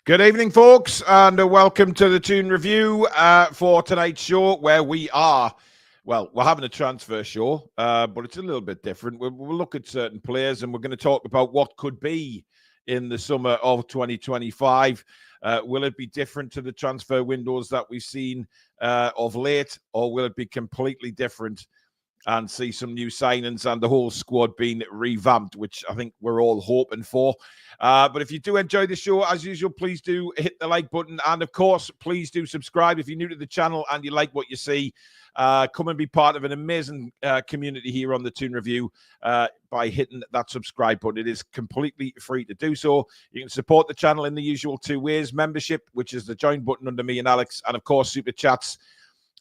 Good evening, folks, and welcome to the Toon review for tonight's show, where we're having a transfer show, but it's a little bit different. We'll look at certain players, and we're going to talk about what could be in the summer of 2025. Will it be different to the transfer windows that we've seen of late, or will it be completely different and see some new signings and the whole squad being revamped, which I think we're all hoping for. But if you do enjoy the show, as usual, please do hit the like button. And, of course, please do subscribe. If you're new to the channel and you like what you see, come and be part of an amazing community here on the Toon Review by hitting that subscribe button. It is completely free to do so. You can support the channel in the usual two ways. Membership, which is the join button under me and Alex, and, of course, super chats.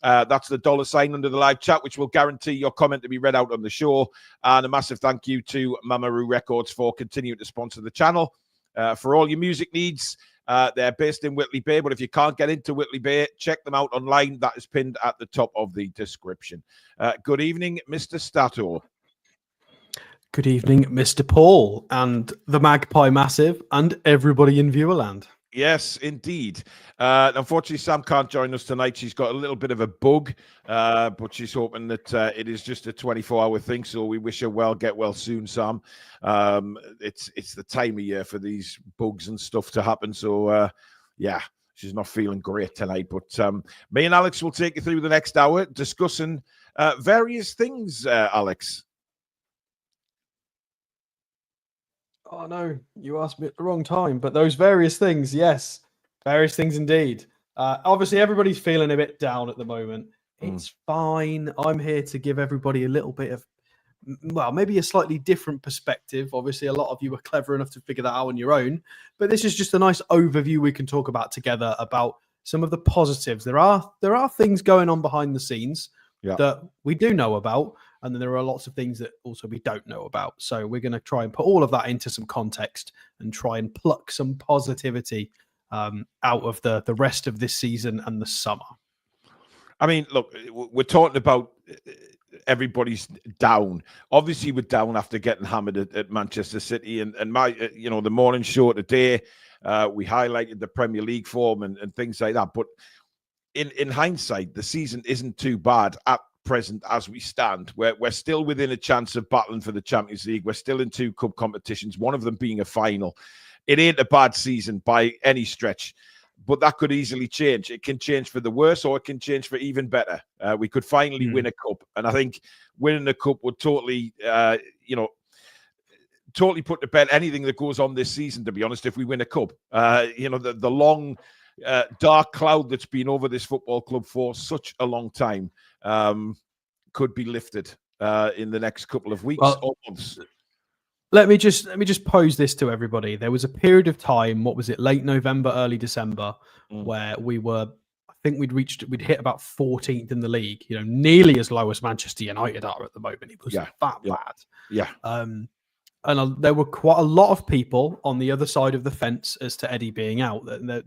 That's the $sign under the live chat, which will guarantee your comment to be read out on the show. And a massive thank you to Mamaru Records for continuing to sponsor the channel. For all your music needs, they're based in Whitley Bay, but if you can't get into Whitley Bay, check them out online. That is pinned at the top of the description. Good evening, Mr. Stato. Good evening, Mr. Paul, and the Magpie Massive, and everybody in Viewerland. Yes, indeed. Unfortunately, Sam can't join us tonight. She's got a little bit of a bug, but she's hoping that it is just a 24-hour thing. So we wish her well. Get well soon, Sam. It's the time of year for these bugs and stuff to happen. So, yeah, she's not feeling great tonight. But me and Alex will take you through the next hour discussing various things, Alex. Oh, no, you asked me at the wrong time. But those various things, yes, various things indeed. Obviously, everybody's feeling a bit down at the moment. It's fine. I'm here to give everybody a little bit of, well, maybe a slightly different perspective. Obviously, a lot of you are clever enough to figure that out on your own. But this is just a nice overview we can talk about together about some of the positives. There are things going on behind the scenes that we do know about. And then there are lots of things that also we don't know about. So we're going to try and put all of that into some context and try and pluck some positivity out of the rest of this season and the summer. I mean, look, we're talking about everybody's down. Obviously, we're down after getting hammered at Manchester City. And my, the morning show today, we highlighted the Premier League form and things like that. But in hindsight, the season isn't too bad at present as we stand. We're still within a chance of battling for the Champions League. We're still in two cup competitions, one of them being a final. It ain't a bad season by any stretch, but that could easily change. It can change for the worse, or it can change for even better. We could finally win a cup, and I think winning a cup would totally put to bed anything that goes on this season, to be honest, if we win a cup. The long dark cloud that's been over this football club for such a long time could be lifted in the next couple of weeks or months. Let me just pose this to everybody. There was a period of time, what was it, late November, early December, where we were, I think we'd hit about 14th in the league, nearly as low as Manchester United are at the moment. It was that bad. Yeah. And there were quite a lot of people on the other side of the fence as to Eddie being out. A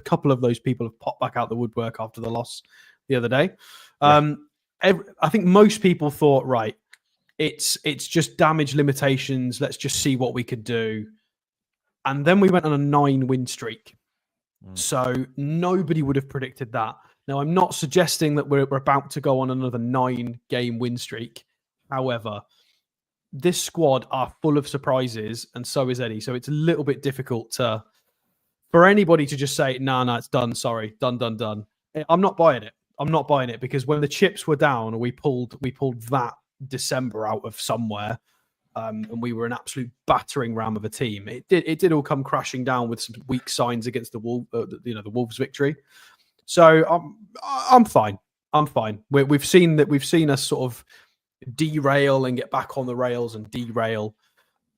couple of those people have popped back out the woodwork after the loss the other day. I think most people thought, right, it's just damage limitations. Let's just see what we could do. And then we went on a 9-win streak. So nobody would have predicted that. Now, I'm not suggesting that we're about to go on another 9-game win streak. However, this squad are full of surprises, and so is Eddie. So it's a little bit difficult for anybody to just say, no, it's done. Sorry, done. I'm not buying it. I'm not buying it, because when the chips were down, we pulled that December out of somewhere, and we were an absolute battering ram of a team. It did all come crashing down with some weak signs against the Wolves victory. So I'm fine. We've seen us sort of derail and get back on the rails and derail.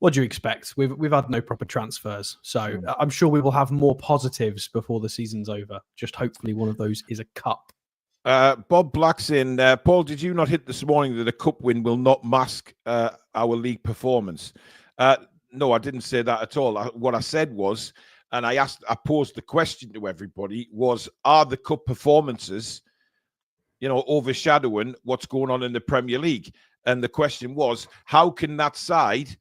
What do you expect? We've had no proper transfers, so I'm sure we will have more positives before the season's over. Just hopefully one of those is a cup. Bob Black's in. Paul, did you not hit this morning that a cup win will not mask our league performance? No, I didn't say that at all. What I said was, and I posed the question to everybody, was, are the cup performances overshadowing what's going on in the Premier League? And the question was, how can that side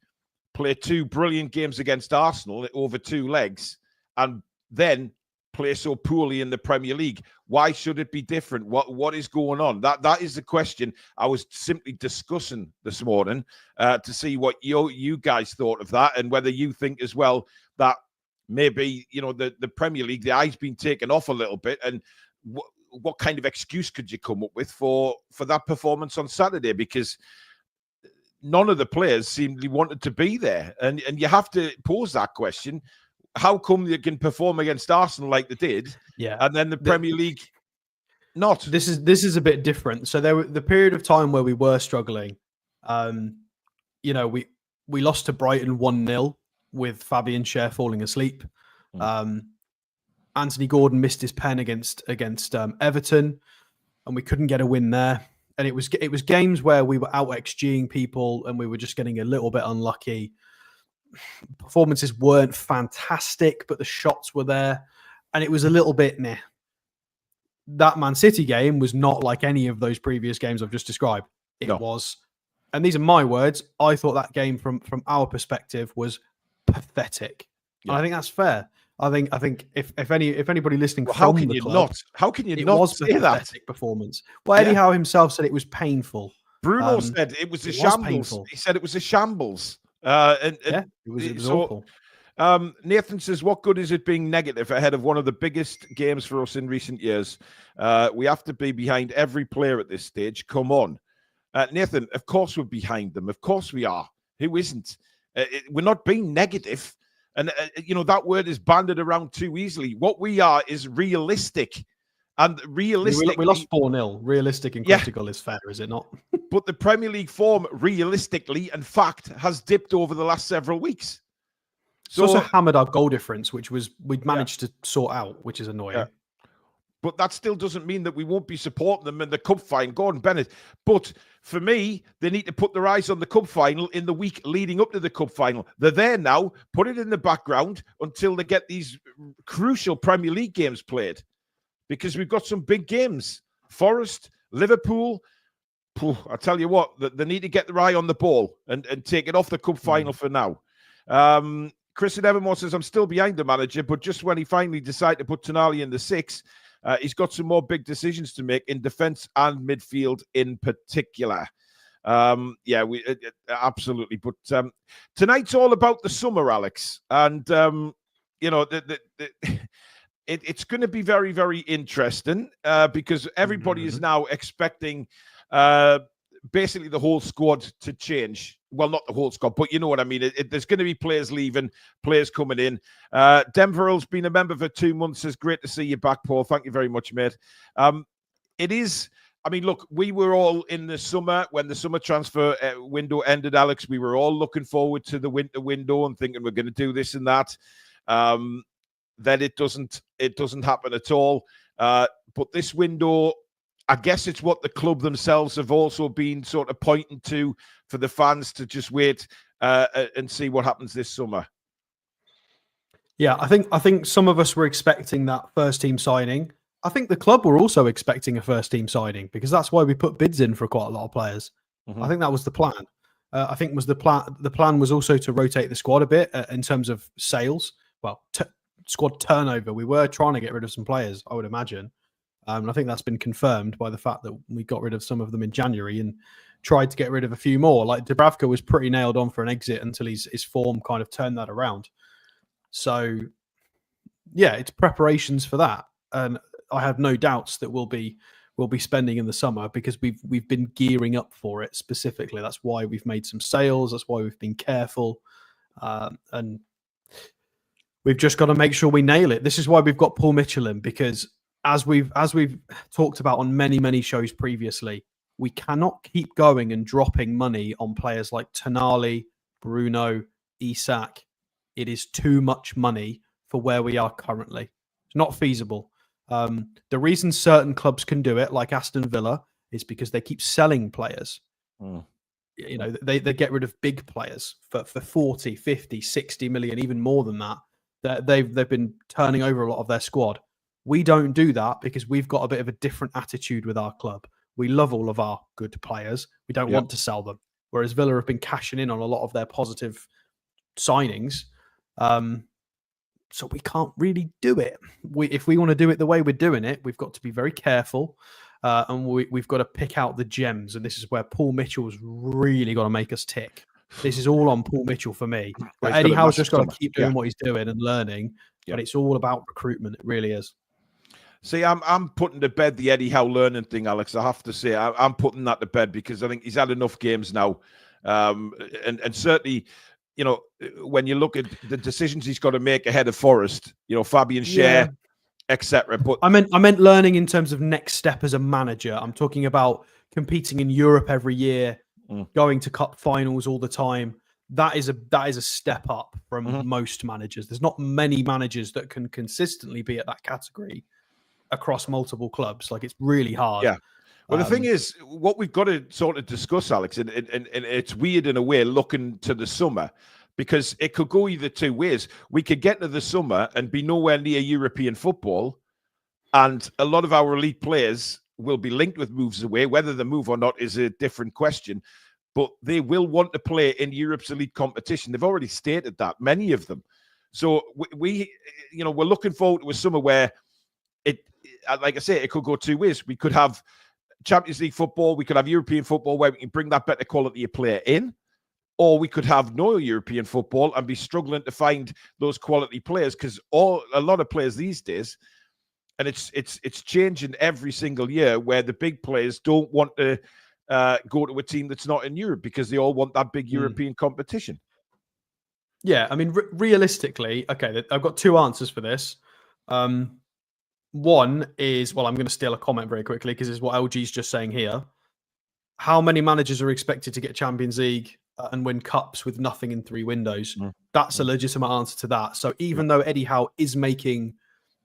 play two brilliant games against Arsenal over 2 legs and then play so poorly in the Premier League? Why should it be different? What is going on? That is the question I was simply discussing this morning to see what you guys thought of that, and whether you think as well that maybe, the Premier League, the eye's been taken off a little bit, and what kind of excuse could you come up with for that performance on Saturday? Because none of the players seemingly wanted to be there, and you have to pose that question. How come you can perform against Arsenal like they did, and then the Premier League not? This is a bit different. So the period of time where we were struggling, we lost to Brighton 1-0 with Fabian Schär falling asleep. Anthony Gordon missed his pen against Everton, and we couldn't get a win there. And it was games where we were out XGing people, and we were just getting a little bit unlucky. Performances weren't fantastic, but the shots were there, and it was a little bit meh. That Man City game was not like any of those previous games I've just described. It was, and these are my words, I thought that game from our perspective was pathetic. And I think that's fair. I think if anybody listening, how can you not say that performance? Well, Eddie Howe himself said it was painful. Bruno said it was a shambles. He said it was a shambles. It was awful. Nathan says, what good is it being negative ahead of one of the biggest games for us in recent years? We have to be behind every player at this stage. Come on. Nathan, of course we're behind them. Of course we are. Who isn't? We're not being negative. And, that word is banded around too easily. What we are is realistic. And realistic. We lost 4-0. Realistic and critical is fair, is it not? But the Premier League form, realistically and fact, has dipped over the last several weeks. So it's also hammered our goal difference, which we'd managed to sort out, which is annoying. Yeah. But that still doesn't mean that we won't be supporting them in the cup final. Gordon Bennett. But for me, they need to put their eyes on the cup final in the week leading up to the cup final. They're there now. Put it in the background until they get these crucial Premier League games played. Because we've got some big games. Forest, Liverpool. I tell you what, they need to get their eye on the ball and take it off the cup final for now. Chris in Evermore says, I'm still behind the manager, but just when he finally decided to put Tonali in the 6, he's got some more big decisions to make in defence and midfield in particular. Absolutely. But tonight's all about the summer, Alex. And, it's going to be very, very interesting because everybody is now expecting basically the whole squad to change. Well, not the whole squad, but you know what I mean. There's going to be players leaving, players coming in. Denverell's been a member for 2 months. It's great to see you back, Paul. Thank you very much, mate. It is... I mean, look, we were all in the summer, when the summer transfer window ended, Alex, we were all looking forward to the winter window and thinking we're going to do this and that. Then it doesn't happen at all. But this window, I guess it's what the club themselves have also been sort of pointing to for the fans to just wait and see what happens this summer. Yeah, I think some of us were expecting that first team signing. I think the club were also expecting a first team signing because that's why we put bids in for quite a lot of players. Mm-hmm. I think that was the plan. I think was the plan. The plan was also to rotate the squad a bit in terms of sales. Well, squad turnover. We were trying to get rid of some players, I would imagine. I think that's been confirmed by the fact that we got rid of some of them in January and tried to get rid of a few more. Like Dubravka was pretty nailed on for an exit until his form kind of turned that around. So, yeah, it's preparations for that, and I have no doubts that we'll be spending in the summer because we've been gearing up for it specifically. That's why we've made some sales. That's why we've been careful, and we've just got to make sure we nail it. This is why we've got Paul Mitchell in, because as we've talked about on many shows previously, we cannot keep going and dropping money on players like Tonali, Bruno, Isak. It is too much money for where we are currently. It's not feasible. The reason certain clubs can do it, like Aston Villa, is because they keep selling players. You know, they get rid of big players for 40, 50, 60 million, even more than that. They've been turning over a lot of their squad. We don't do that because we've got a bit of a different attitude with our club. We love all of our good players. We don't want to sell them. Whereas Villa have been cashing in on a lot of their positive signings. So we can't really do it. If we want to do it the way we're doing it, we've got to be very careful. And we've got to pick out the gems. And this is where Paul Mitchell's really got to make us tick. This is all on Paul Mitchell for me. Well, Eddie Howe's just got summer. to keep doing what he's doing and learning. But it's all about recruitment. It really is. See, I'm putting to bed the Eddie Howe learning thing, Alex. I have to say, I'm putting that to bed because I think he's had enough games now. And certainly, you know, when you look at the decisions he's got to make ahead of Forest, you know, Fabian Schär, etc. But I meant learning in terms of next step as a manager. I'm talking about competing in Europe every year, going to cup finals all the time. That is a step up from most managers. There's not many managers that can consistently be at that category across multiple clubs. Like, it's really hard. Yeah. Well, the thing is, what we've got to sort of discuss, Alex, and it's weird in a way looking to the summer, because it could go either two ways. We could get to the summer and be nowhere near European football, and a lot of our elite players will be linked with moves away. Whether they move or not is a different question, but they will want to play in Europe's elite competition. They've already stated that, many of them. So we're looking forward to a summer where it, like I say, it could go two ways. We could have Champions League football, we could have European football where we can bring that better quality of player in, or we could have no European football and be struggling to find those quality players, because a lot of players these days, and it's changing every single year, where the big players don't want to go to a team that's not in Europe because they all want that big European competition. Yeah, I mean, realistically, okay, I've got two answers for this. One is, well, I'm going to steal a comment very quickly because it's what LG's just saying here. How many managers are expected to get Champions League and win cups with nothing in 3 windows? That's a legitimate answer to that. So even though Eddie Howe is making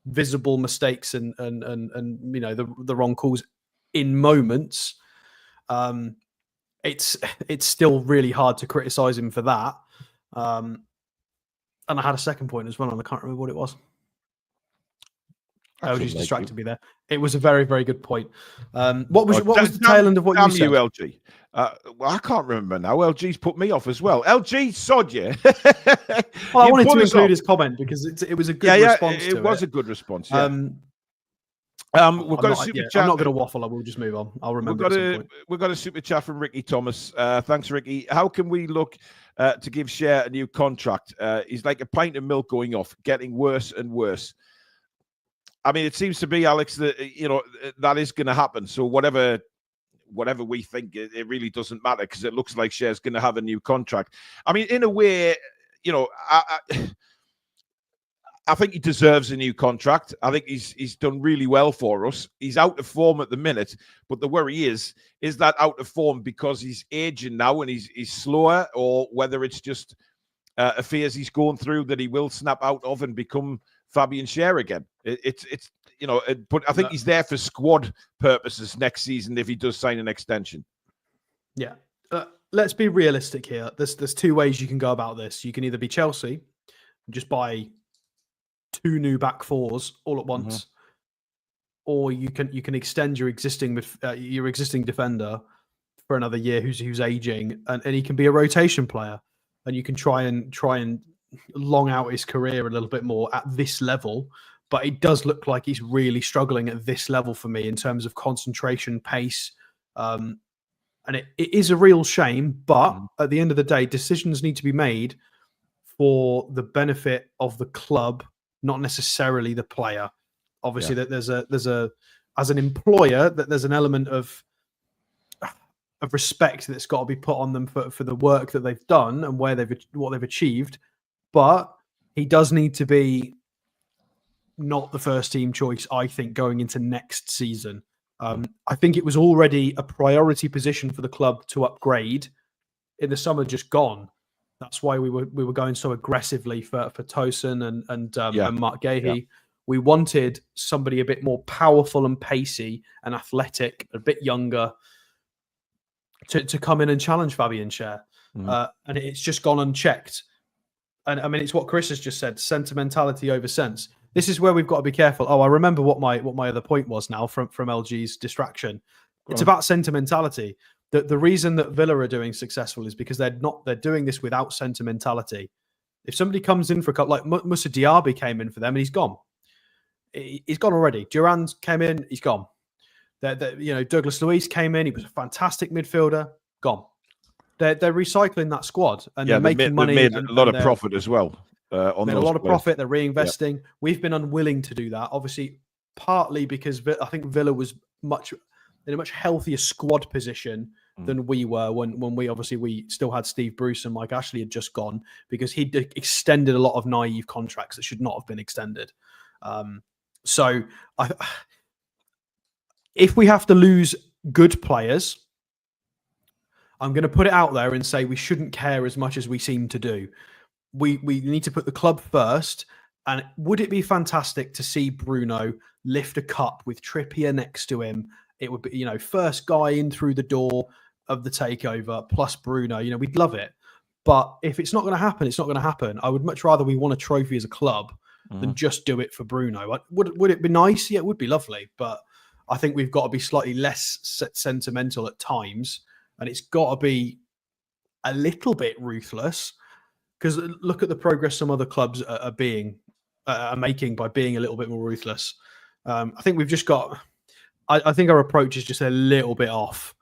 visible mistakes and you know, the wrong calls in moments, it's still really hard to criticize him for that. And I had a second point as well, and I can't remember what it was. LG's distracted me there. It was a very, very good point. What was the tail end of what you said? LG. Well, I can't remember now. LG's put me off as well. LG, sod you. Well, I wanted to include his comment because it was a good response. It was a good response. Yeah. We've got a super chat. I'm not going to waffle. I will just move on. I'll remember. We've got a super chat from Ricky Thomas. Thanks, Ricky. How can we look to give Schär a new contract? He's like a pint of milk going off, getting worse and worse. I mean, it seems to be, Alex, that, you know, that is going to happen. So whatever we think, it really doesn't matter, because it looks like Schär's going to have a new contract. I mean, in a way, you know, I think he deserves a new contract. I think he's done really well for us. He's out of form at the minute, but the worry is that out of form because he's aging now and he's slower, or whether it's just a phase he's going through that he will snap out of and become Fabian Schär again. It's you know, but I think he's there for squad purposes next season if he does sign an extension. Yeah. Let's be realistic here. There's 2 ways you can go about this. You can either be Chelsea and just buy 2 new back fours all at once, or you can extend your existing defender for another year who's aging, and he can be a rotation player, and you can try and long out his career a little bit more at this level. But it does look like he's really struggling at this level for me in terms of concentration, pace. And it is a real shame. But at the end of the day, decisions need to be made for the benefit of the club, not necessarily the player. Obviously, that there's a as an employer, that there's an element of respect that's got to be put on them for the work that they've done and what they've achieved. But he does need to be not the first team choice, I think, going into next season. I think it was already a priority position for the club to upgrade in the summer just gone. That's why we were going so aggressively for Toon and Mark Gahey. Yeah. We wanted somebody a bit more powerful and pacey and athletic, a bit younger, to come in and challenge Fabian Schär. And it's just gone unchecked. And I mean, it's what Chris has just said: sentimentality over sense. This is where we've got to be careful. Oh, I remember what my other point was now from LG's distraction. It's about sentimentality. The reason that Villa are doing successful is because they're doing this without sentimentality. If somebody comes in for a couple, like Moussa Diaby came in for them and he's gone. He's gone already. Duran came in, he's gone. Douglas Luiz came in. He was a fantastic midfielder. Gone. They're recycling that squad and they're making money. They made a lot of profit as well. Made a lot of profit. They're reinvesting. Yeah. We've been unwilling to do that. Obviously, partly because I think Villa was in a much healthier squad position than we were when we still had Steve Bruce and Mike Ashley had just gone, because he'd extended a lot of naive contracts that should not have been extended. If we have to lose good players, I'm going to put it out there and say we shouldn't care as much as we seem to do. We need to put the club first. And would it be fantastic to see Bruno lift a cup with Trippier next to him? It would be, first guy in through the door of the takeover plus Bruno. We'd love it. But if it's not going to happen, it's not going to happen. I would much rather we won a trophy as a club than just do it for Bruno. Would it be nice? Yeah, it would be lovely. But I think we've got to be slightly less sentimental at times. And it's got to be a little bit ruthless, because look at the progress some other clubs are making by being a little bit more ruthless. I think we've just got... I think our approach is just a little bit off.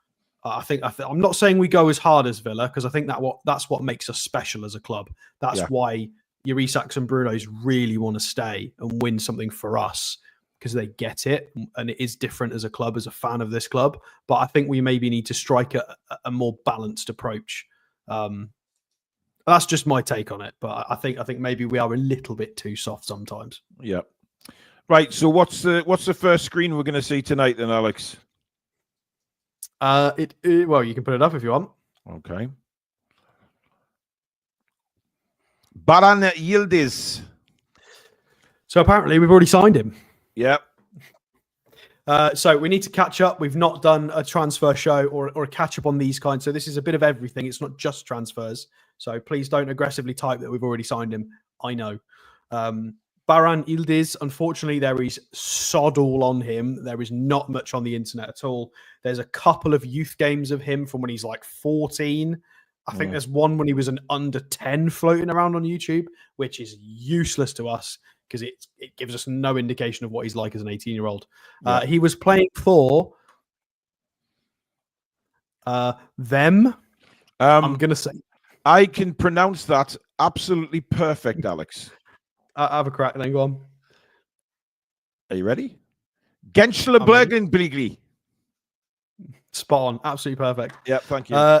I'm not saying we go as hard as Villa, because I think that's what makes us special as a club. That's why your Isaks and Brunos really want to stay and win something for us, because they get it, and it is different as a club, as a fan of this club. But I think we maybe need to strike a more balanced approach. That's just my take on it. But I think maybe we are a little bit too soft sometimes. Yeah. Right. So what's the first screen we're going to see tonight then, Alex? Well, you can put it up if you want. Okay. Baran Yildiz. So apparently we've already signed him. Yep. So we need to catch up. We've not done a transfer show or a catch up on these kinds. So this is a bit of everything. It's not just transfers. So please don't aggressively type that we've already signed him. I know. Baran Yildiz, unfortunately, there is sod all on him. There is not much on the internet at all. There's a couple of youth games of him from when he's like 14. I think there's one when he was an under 10 floating around on YouTube, which is useless to us because it gives us no indication of what he's like as an 18-year-old. He was playing for them. I'm going to say. I can pronounce that absolutely perfect, Alex. Have a crack, then go on. Are you ready? Genschlebergenbrigli. Spot on. Absolutely perfect. Yeah, thank you.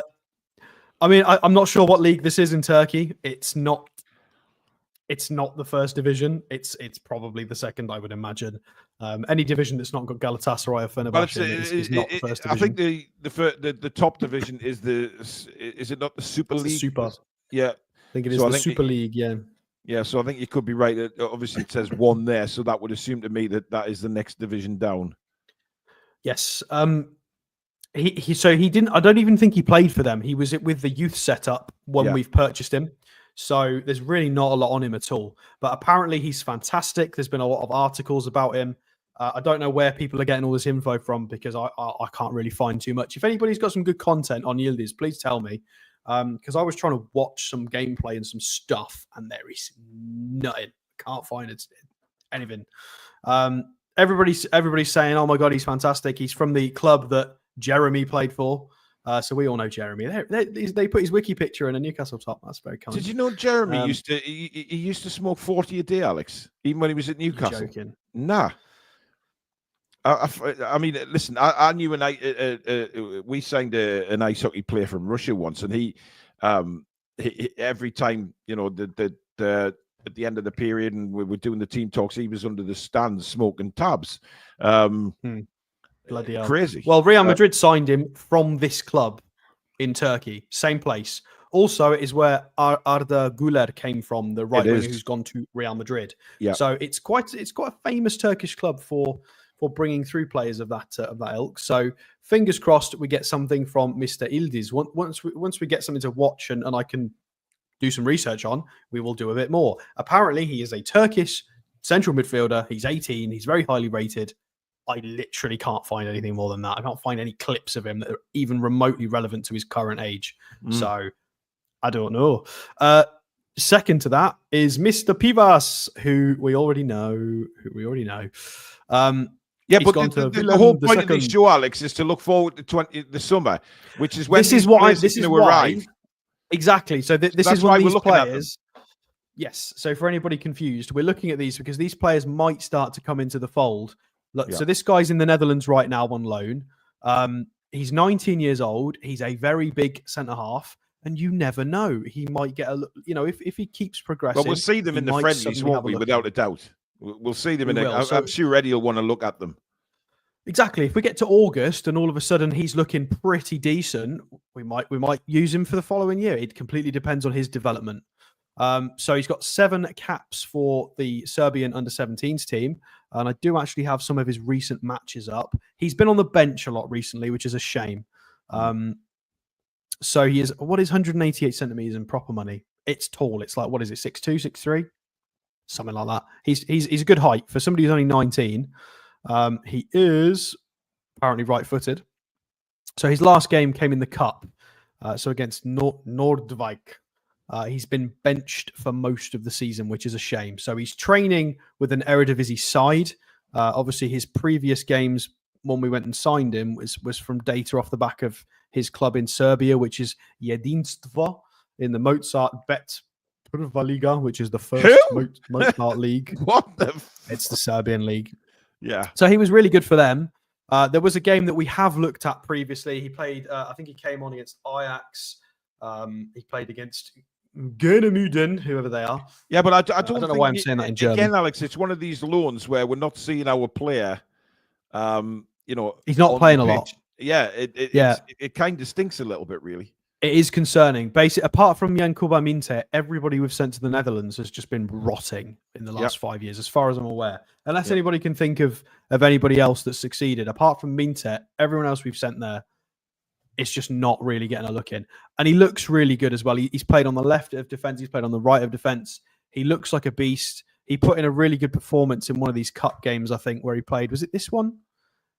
I'm not sure what league this is in Turkey. It's not the first division. It's probably the second, I would imagine. Any division that's not got Galatasaray or Fenerbahce is not the first division. I think the top division is it not the Super League? Super. Yeah. I think it is the Super League, yeah. Yeah, so I think you could be right. Obviously, it says one there, so that would assume to me that is the next division down. Yes. He didn't. I don't even think he played for them. He was with the youth setup when we've purchased him. So there's really not a lot on him at all. But apparently he's fantastic. There's been a lot of articles about him. I don't know where people are getting all this info from because I can't really find too much. If anybody's got some good content on Yildiz, please tell me. Because I was trying to watch some gameplay and some stuff, and there is nothing. Can't find anything. Everybody's saying, "Oh my god, he's fantastic." He's from the club that Jeremy played for, so we all know Jeremy. They put his wiki picture in a Newcastle top. That's very kind. Did you know Jeremy used to smoke 40 a day, Alex, even when he was at Newcastle? You're joking. Nah. I mean, listen. I knew we signed an ice hockey player from Russia once, and he every time at the end of the period, and we were doing the team talks, he was under the stands smoking tabs. Bloody hell. Crazy. Well, Real Madrid signed him from this club in Turkey, same place. Also, it is where Arda Güler came from, the right winger who's gone to Real Madrid. Yeah. So it's quite a famous Turkish club for bringing through players of that ilk. So fingers crossed we get something from Mr. Yildiz. Once we get something to watch and I can do some research on, we will do a bit more. Apparently, he is a Turkish central midfielder. He's 18. He's very highly rated. I literally can't find anything more than that. I can't find any clips of him that are even remotely relevant to his current age. So I don't know. Second to that is Mr. Pivas, who we already know. Yeah, He's but gone the, to the Willem whole the point of this second. show, Alex, is to look forward to the summer, which is when This these is what players this are is going to why arrive. exactly. So this That's is when why we're these looking at them. players. Yes. So for anybody confused, we're looking at these because these players might start to come into the fold. Look, Yeah. so this guy's in the Netherlands right now on loan. He's 19 years old. He's a very big centre half, and you never know. He might get if he keeps progressing. Well, we'll see them in the friendlies, won't we? Without a doubt, we'll see them I'm sure Eddie will want to look at them. Exactly. If we get to August and all of a sudden he's looking pretty decent, we might use him for the following year. It completely depends on his development. So he's got 7 caps for the Serbian under-17s team, and I do actually have some of his recent matches up. He's been on the bench a lot recently, which is a shame. So he is 188 centimeters in proper money. It's tall. It's like, what is it, 6'2", 6'3", something like that. He's a good height for somebody who's only 19. He is apparently right-footed. So his last game came in the cup. So against Nordwijk. He's been benched for most of the season, which is a shame. So he's training with an Eredivisie side. Obviously, his previous games, when we went and signed him, was from data off the back of his club in Serbia, which is Jedinstvo in the Mozart Bet Prva Liga, which is the first Mozart league. What It's the Serbian league. Yeah. So he was really good for them. There was a game that we have looked at previously. He played, I think he came on against Ajax. He played against Genemuden, whoever they are. Yeah, but I don't know think, why I'm saying that in German. Again, Alex, it's one of these loans where we're not seeing our player, he's not playing a lot. Yeah, it kind of stinks a little bit, really. It is concerning. Basically, apart from Yankuba Minte, everybody we've sent to the Netherlands has just been rotting in the last 5 years, as far as I'm aware. Unless anybody can think of anybody else that succeeded. Apart from Minte, everyone else we've sent there, it's just not really getting a look in. And he looks really good as well. He's played on the left of defence. He's played on the right of defence. He looks like a beast. He put in a really good performance in one of these cup games, I think, where he played. Was it this one?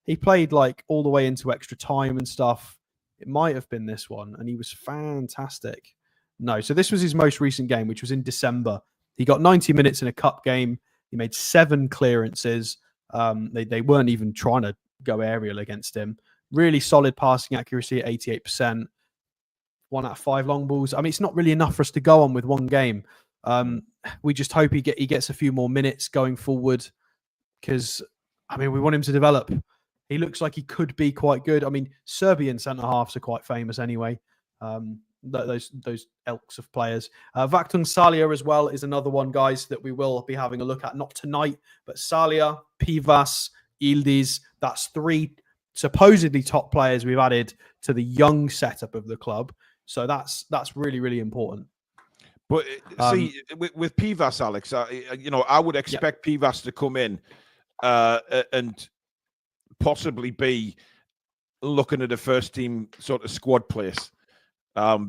He played like all the way into extra time and stuff. It might have been this one. And he was fantastic. No, so this was his most recent game, which was in December. He got 90 minutes in a cup game. He made 7 clearances. They weren't even trying to go aerial against him. Really solid passing accuracy at 88%. 1 out of 5 long balls. I mean, it's not really enough for us to go on with one game. We just hope he gets a few more minutes going forward because, I mean, we want him to develop. He looks like he could be quite good. I mean, Serbian centre-halves are quite famous anyway. Those elks of players. Vaktung Salia as well is another one, guys, that we will be having a look at. Not tonight, but Salia, Pivas, Yildiz. That's 3 supposedly top players we've added to the young setup of the club. So that's really, really important. But see, with Pivas, Alex, I would expect Pivas to come in and possibly be looking at a first team sort of squad place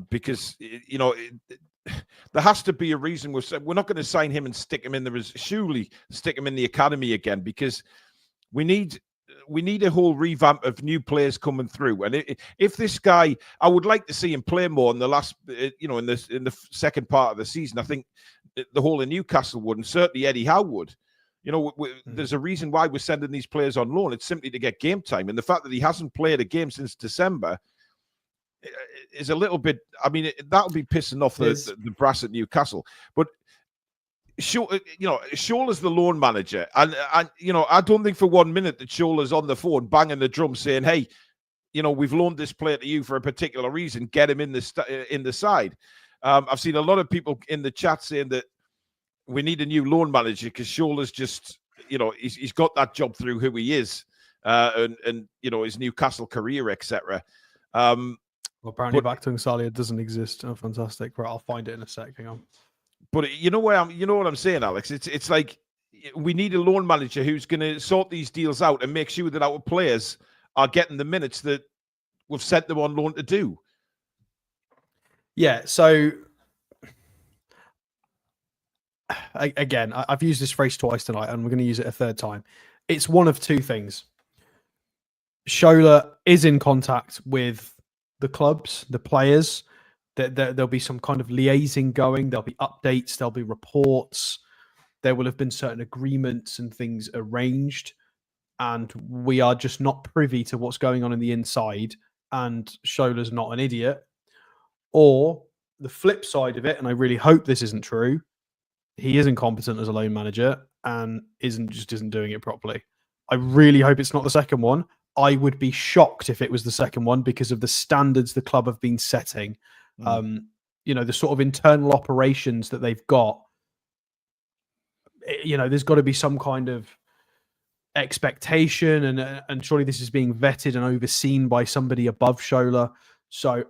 because there has to be a reason. We're not going to sign him and stick him in there. Surely stick him in the academy again because we need a whole revamp of new players coming through. And if this guy, I would like to see him play more in the last, in the second part of the season. I think the whole of Newcastle would, and certainly Eddie Howe would. There's a reason why we're sending these players on loan. It's simply to get game time. And the fact that he hasn't played a game since December is a little bit, I mean, that would be pissing off the brass at Newcastle. But Shola's the loan manager. And I don't think for 1 minute that Shola's on the phone banging the drum saying, hey, we've loaned this player to you for a particular reason. Get him in the side. I've seen a lot of people in the chat saying that we need a new loan manager because Shola's just, he's got that job through who he is and his Newcastle career, etc. Well, apparently Vaktung Salia doesn't exist. Oh, fantastic. Right, I'll find it in a sec. Hang on. But you know what I'm saying, Alex? It's like we need a loan manager who's going to sort these deals out and make sure that our players are getting the minutes that we've sent them on loan to do. Yeah, so again, I've used this phrase twice tonight, and we're going to use it a third time. It's one of 2 things. Shola is in contact with the clubs, the players, There'll be some kind of liaising going. There'll be updates. There'll be reports. There will have been certain agreements and things arranged, and we are just not privy to what's going on in the inside. And Shola's not an idiot. Or the flip side of it, and I really hope this isn't true, he is incompetent as a loan manager and isn't doing it properly. I really hope it's not the second one. I would be shocked if it was the second one because of the standards the club have been setting. The sort of internal operations that they've got. There's got to be some kind of expectation, and surely this is being vetted and overseen by somebody above Shola. So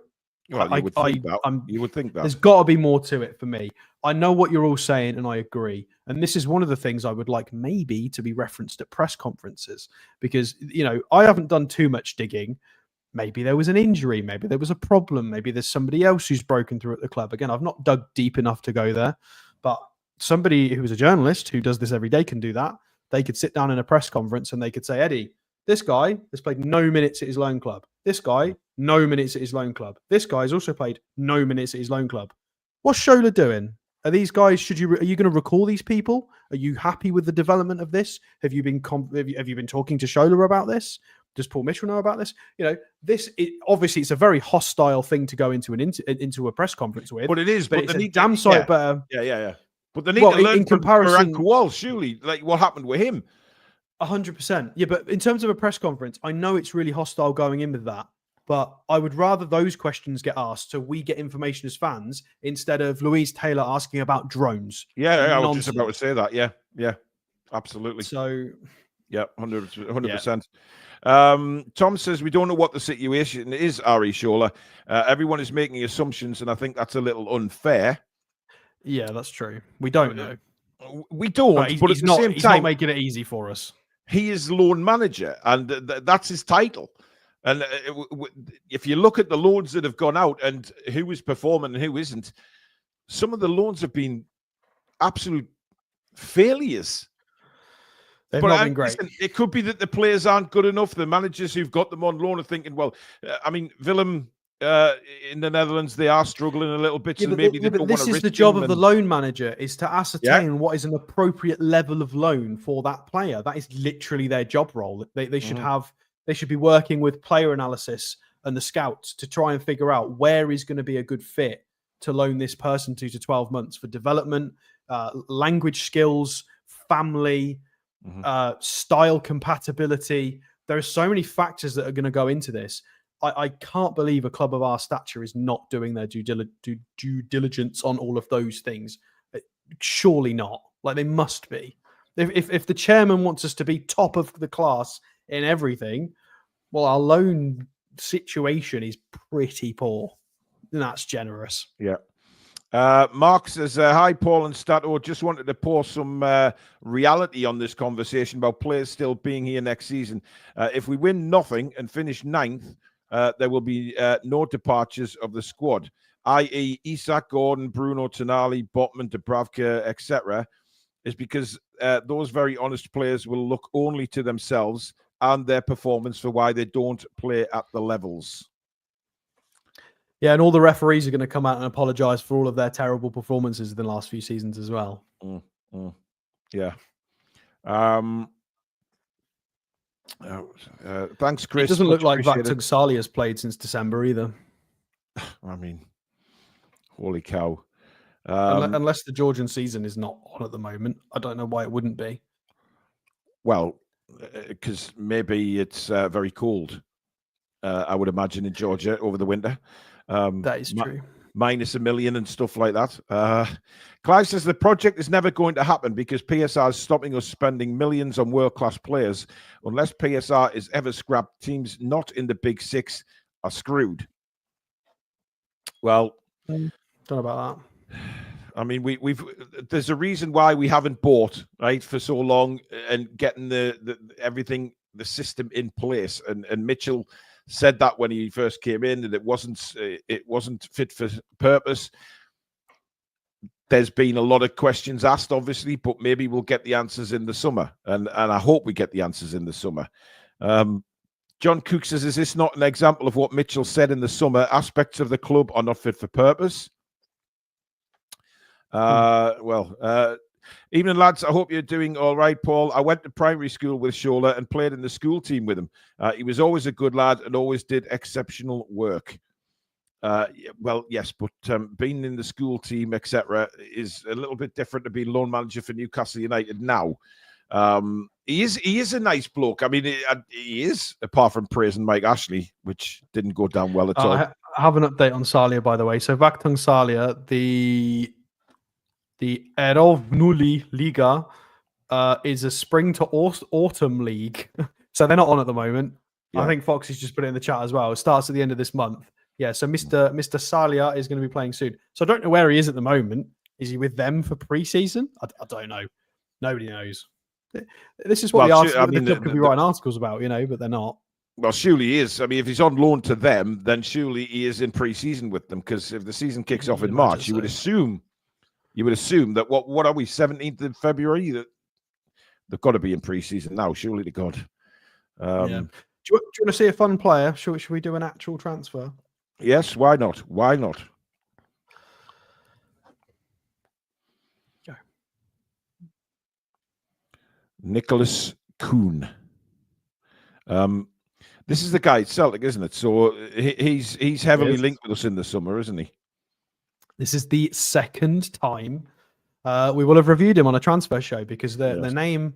you would think that there's got to be more to it for me. I know what you're all saying, and I agree. And this is one of the things I would like maybe to be referenced at press conferences, because I haven't done too much digging. Maybe there was an injury, maybe there was a problem, maybe there's somebody else who's broken through at the club. Again, I've not dug deep enough to go there, but somebody who is a journalist who does this every day can do that. They could sit down in a press conference and they could say, Eddie, this guy has played no minutes at his loan club. This guy, no minutes at his loan club. This guy has also played no minutes at his loan club. What's Shola doing? Are these guys? Are you going to recall these people? Are you happy with the development of this? Have you been talking to Shola about this? Does Paul Mitchell know about this? Obviously it's a very hostile thing to go into a press conference with. But it is. But it's a damn sight better. Yeah. But they need to learn in comparison. Wall, surely, like what happened with him. 100%. Yeah, but in terms of a press conference, I know it's really hostile going in with that. But I would rather those questions get asked so we get information as fans instead of Louise Taylor asking about drones. Yeah, I was just about to say that. Yeah, absolutely. So, yeah, 100%. Tom says, we don't know what the situation is, Ari Shola. Everyone is making assumptions, and I think that's a little unfair. Yeah, that's true. We don't know. We don't, but at the same time, he's not making it easy for us. He is loan manager, and that's his title. And if you look at the loans that have gone out and who is performing and who isn't, some of the loans have been absolute failures. They've not been great. Listen, it could be that the players aren't good enough. The managers who've got them on loan are thinking, well, Willem in the Netherlands, they are struggling a little bit. Yeah, so maybe they don't want to risk. This is the job of the loan manager, is to ascertain what is an appropriate level of loan for that player. That is literally their job role. They should have. They should be working with player analysis and the scouts to try and figure out where is going to be a good fit to loan this person to 12 months for development, language skills, family, style compatibility. There are so many factors that are going to go into this. I can't believe a club of our stature is not doing their due diligence on all of those things. Surely not. Like, they must be. If the chairman wants us to be top of the class in everything, well, our loan situation is pretty poor. And that's generous. Yeah. Mark says, hi, Paul and Stato. Just wanted to pour some reality on this conversation about players still being here next season. If we win nothing and finish 9th, there will be no departures of the squad, i.e. Isak, Gordon, Bruno, Tonali, Botman, Dubravka, etc., is because those very honest players will look only to themselves and their performance for why they don't play at the levels. Yeah, and all the referees are going to come out and apologise for all of their terrible performances in the last few seasons as well. Yeah. Thanks, Chris. It doesn't look like Vakhtang Sali has played since December either. I mean, holy cow. Unless the Georgian season is not on at the moment. I don't know why it wouldn't be. Well, because maybe it's very cold, I would imagine, in Georgia over the winter. That is true. Minus $1 million and stuff like that. Clive says the project is never going to happen because PSR is stopping us spending millions on world-class players. Unless PSR is ever scrapped, teams not in the Big Six are screwed. Well, don't know about that. I mean, we've there's a reason why we haven't bought, right, for so long and getting the everything, the system in place. And Mitchell said that when he first came in, that it wasn't fit for purpose. There's been a lot of questions asked, obviously, but maybe we'll get the answers in the summer, and I hope we get the answers in the summer. John Cook says, is this not an example of what Mitchell said in the summer? Aspects of the club are not fit for purpose. Evening, lads. I hope you're doing all right, Paul. I went to primary school with Shola and played in the school team with him. He was always a good lad and always did exceptional work. Well, yes, but being in the school team, etc., is a little bit different to being loan manager for Newcastle United now. He is a nice bloke. I mean, he is, apart from praising Mike Ashley, which didn't go down well at all. I have an update on Salia, by the way. So Vaktung Salia, the Erovnuli Liga is a spring to autumn league. So they're not on at the moment. Yeah. I think Foxy's just put it in the chat as well. It starts at the end of this month. Yeah, so Mr. Salia is going to be playing soon. So I don't know where he is at the moment. Is he with them for pre-season? I don't know. Nobody knows. This is what the club could be writing articles about, but they're not. Well, surely he is. I mean, if he's on loan to them, then surely he is in pre-season with them, because if the season kicks off in March, you would assume that what are we, 17th of February? That they've got to be in pre-season now, surely to God. Yeah. Do you want to see a fun player? Should we do an actual transfer? Yes, why not? Why not? Go. Nicholas Kuhn. This is the guy at Celtic, isn't it? So he's heavily linked with us in the summer, isn't he? This is the second time we will have reviewed him on a transfer show, because the name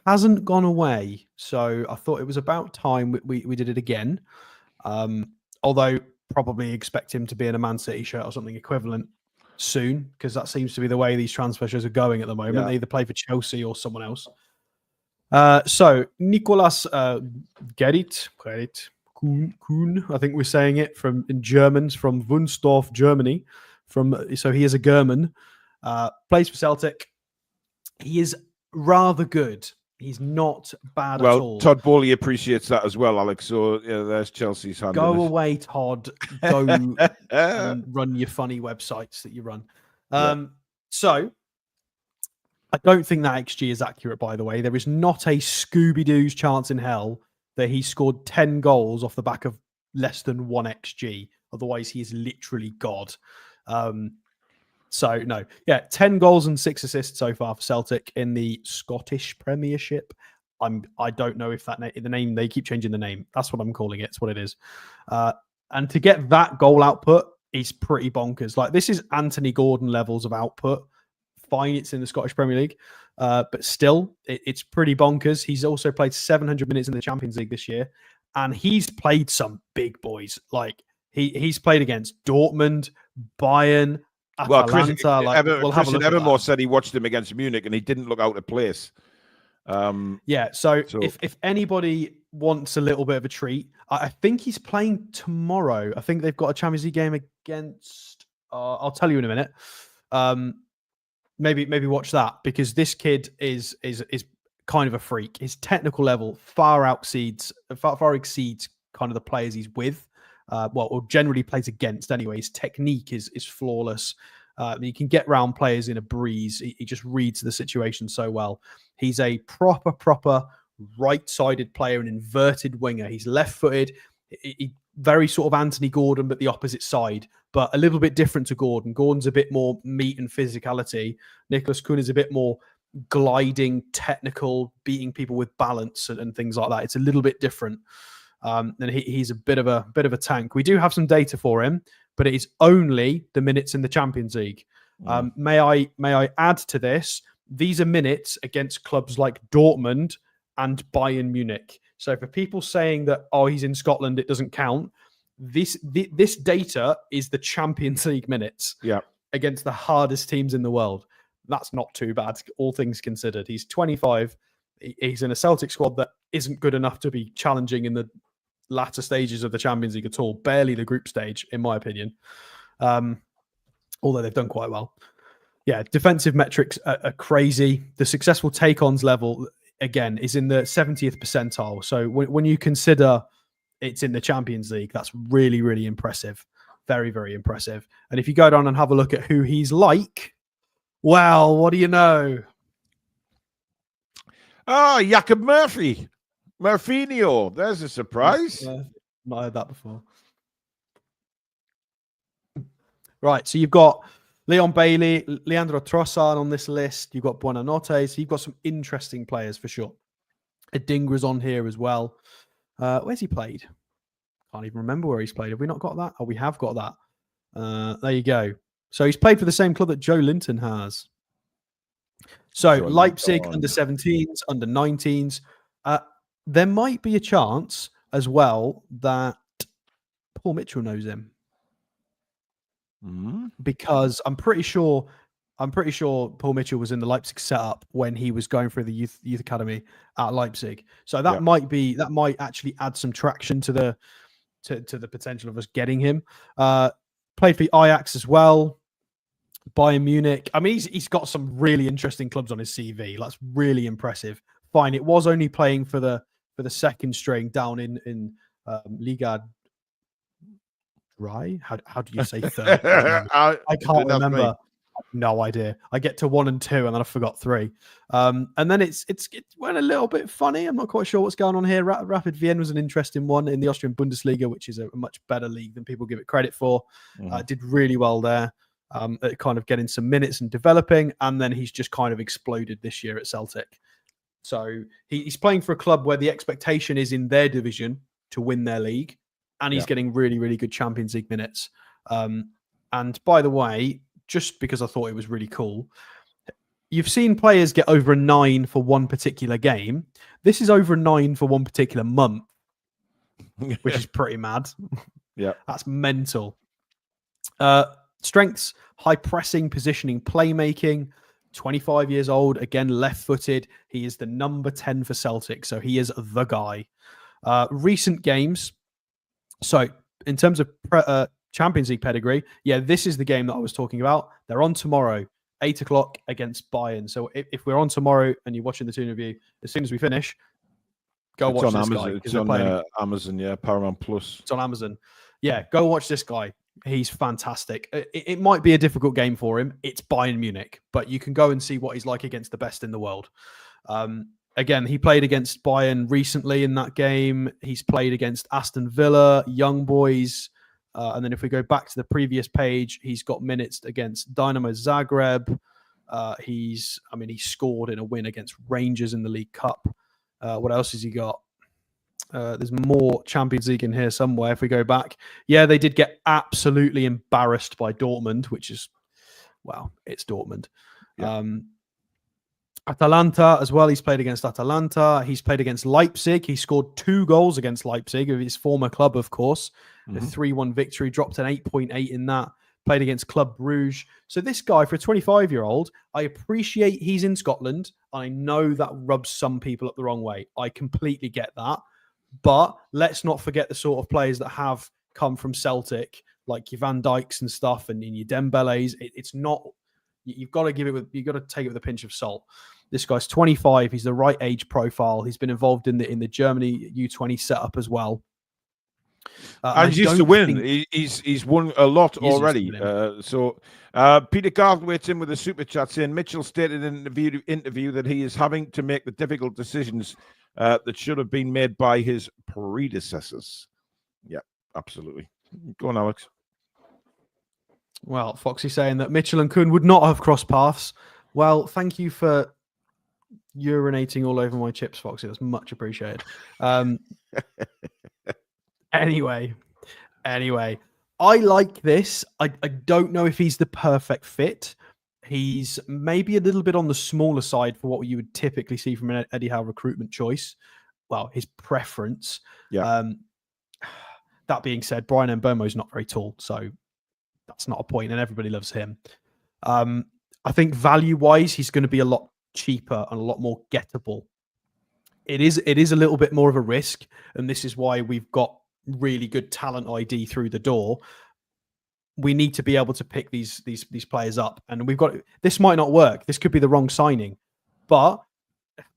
hasn't gone away. So I thought it was about time we did it again. Although probably expect him to be in a Man City shirt or something equivalent soon, because that seems to be the way these transfer shows are going at the moment. They either play for Chelsea or someone else. So Nicolas Gerrit Kuhn, I think we're saying it in Germans, from Wunstorf, Germany. So he is a German, plays for Celtic. He is rather good. He's not bad at all. Todd Bowley appreciates that as well, Alex. So there's Chelsea's hand. Go away, Todd. Go and run your funny websites that you run. So I don't think that XG is accurate, by the way. There is not a Scooby-Doo's chance in hell that he scored 10 goals off the back of less than 1 XG. Otherwise, he is literally God. So, no. Yeah, 10 goals and 6 assists so far for Celtic in the Scottish Premiership. I don't know if the name, they keep changing the name. That's what I'm calling it. It's what it is. And to get that goal output is pretty bonkers. Like, this is Anthony Gordon levels of output. Fine, it's in the Scottish Premier League. But still, it's pretty bonkers. He's also played 700 minutes in the Champions League this year. And he's played some big boys. Like, he's played against Dortmund, Bayern, Atalanta. Christian Evermore said he watched him against Munich and he didn't look out of place. So if anybody wants a little bit of a treat, I think he's playing tomorrow. I think they've got a Champions League game against. I'll tell you in a minute. Maybe watch that, because this kid is kind of a freak. His technical level far exceeds kind of the players he's with. Or generally plays against anyway. His technique is flawless. He can get round players in a breeze. He just reads the situation so well. He's a proper right-sided player, an inverted winger. He's left-footed. He very sort of Anthony Gordon, but the opposite side, but a little bit different to Gordon. Gordon's a bit more meat and physicality. Nicholas Kuhn is a bit more gliding, technical, beating people with balance and things like that. It's a little bit different. And he's a bit of a tank. We do have some data for him, but it is only the minutes in the Champions League. May I add to this? These are minutes against clubs like Dortmund and Bayern Munich. So for people saying that, he's in Scotland, it doesn't count. This data is the Champions League minutes against the hardest teams in the world. That's not too bad, all things considered. He's 25. He's in a Celtic squad that isn't good enough to be challenging in the latter stages of the Champions League at all. Barely the group stage, in my opinion. Although they've done quite well. Yeah, defensive metrics are crazy. The successful take-ons level, again, is in the 70th percentile. So when you consider it's in the Champions League, that's really, really impressive. Very, very impressive. And if you go down and have a look at who he's like, well, what do you know? Jacob Murphy. Marfinho, there's a surprise. Not heard that before. Right, so you've got Leon Bailey, Leandro Trossard on this list. You've got Buonanotte. So you've got some interesting players for sure. Adingra's on here as well. Where's he played? Can't even remember where he's played. Have we not got that? Oh, we have got that. There you go. So he's played for the same club that Joe Linton has. So Leipzig under 17s, under 19s. There might be a chance as well that Paul Mitchell knows him. Because I'm pretty sure Paul Mitchell was in the Leipzig setup when he was going through the youth academy at Leipzig. So that might actually add some traction to the potential of us getting him. Played for Ajax as well, Bayern Munich. I mean, he's got some really interesting clubs on his CV. That's really impressive. Fine, it was only playing for the second string down in Liga. Right? How do you say third? I can't remember. No idea. I get to 1 and 2, and then I forgot 3. And then it went a little bit funny. I'm not quite sure what's going on here. Rapid Vienna was an interesting one in the Austrian Bundesliga, which is a much better league than people give it credit for. Did really well there, at kind of getting some minutes and developing, and then he's just kind of exploded this year at Celtic. So he's playing for a club where the expectation is in their division to win their league. And he's getting really, really good Champions League minutes. And by the way, just because I thought it was really cool, you've seen players get over a 9 for one particular game. This is over a 9 for one particular month, which is pretty mad. Yeah. That's mental. Strengths, high pressing, positioning, playmaking. 25 years old, again, left-footed. He is the number 10 for Celtic, so he is the guy. Recent games. So, in terms of Champions League pedigree, this is the game that I was talking about. They're on tomorrow, 8 o'clock against Bayern. So, if we're on tomorrow and you're watching the Toon review, as soon as we finish, go watch this guy. It's on Amazon, Paramount Plus. It's on Amazon. Yeah, go watch this guy. He's fantastic. It might be a difficult game for him. It's Bayern Munich, but you can go and see what he's like against the best in the world. Again, he played against Bayern recently in that game. He's played against Aston Villa, Young Boys. And then if we go back to the previous page, he's got minutes against Dynamo Zagreb. He scored in a win against Rangers in the League Cup. What else has he got? There's more Champions League in here somewhere. If we go back, they did get absolutely embarrassed by Dortmund, which is, it's Dortmund. Yeah. Atalanta as well. He's played against Atalanta. He's played against Leipzig. He scored 2 goals against Leipzig, of his former club, of course. The 3-1 victory, dropped an 8.8 in that. Played against Club Brugge. So this guy, for a 25-year-old, I appreciate he's in Scotland. I know that rubs some people up the wrong way. I completely get that. But let's not forget the sort of players that have come from Celtic, like your Van Dijks and stuff, and your Dembélés. It's not. You've got to take it with a pinch of salt. This guy's 25. He's the right age profile. He's been involved in the Germany U20 setup as well. And he used to win. He's won a lot already. Peter Garthwaite's in with a super chat saying Mitchell stated in an interview that he is having to make the difficult decisions that should have been made by his predecessors. Yeah, absolutely. Go on, Alex. Well, Foxy saying that Mitchell and Kuhn would not have crossed paths. Well, thank you for urinating all over my chips, Foxy. That's much appreciated. Anyway, I like this. I don't know if he's the perfect fit. He's maybe a little bit on the smaller side for what you would typically see from an Eddie Howe recruitment choice. Well, his preference. Yeah. That being said, Brian Mbeumo's not very tall, so that's not a point, and everybody loves him. I think value-wise, he's going to be a lot cheaper and a lot more gettable. It is a little bit more of a risk, and this is why we've got really good talent ID through the door. We need to be able to pick these players up, and we've got. This might not work. This could be the wrong signing, but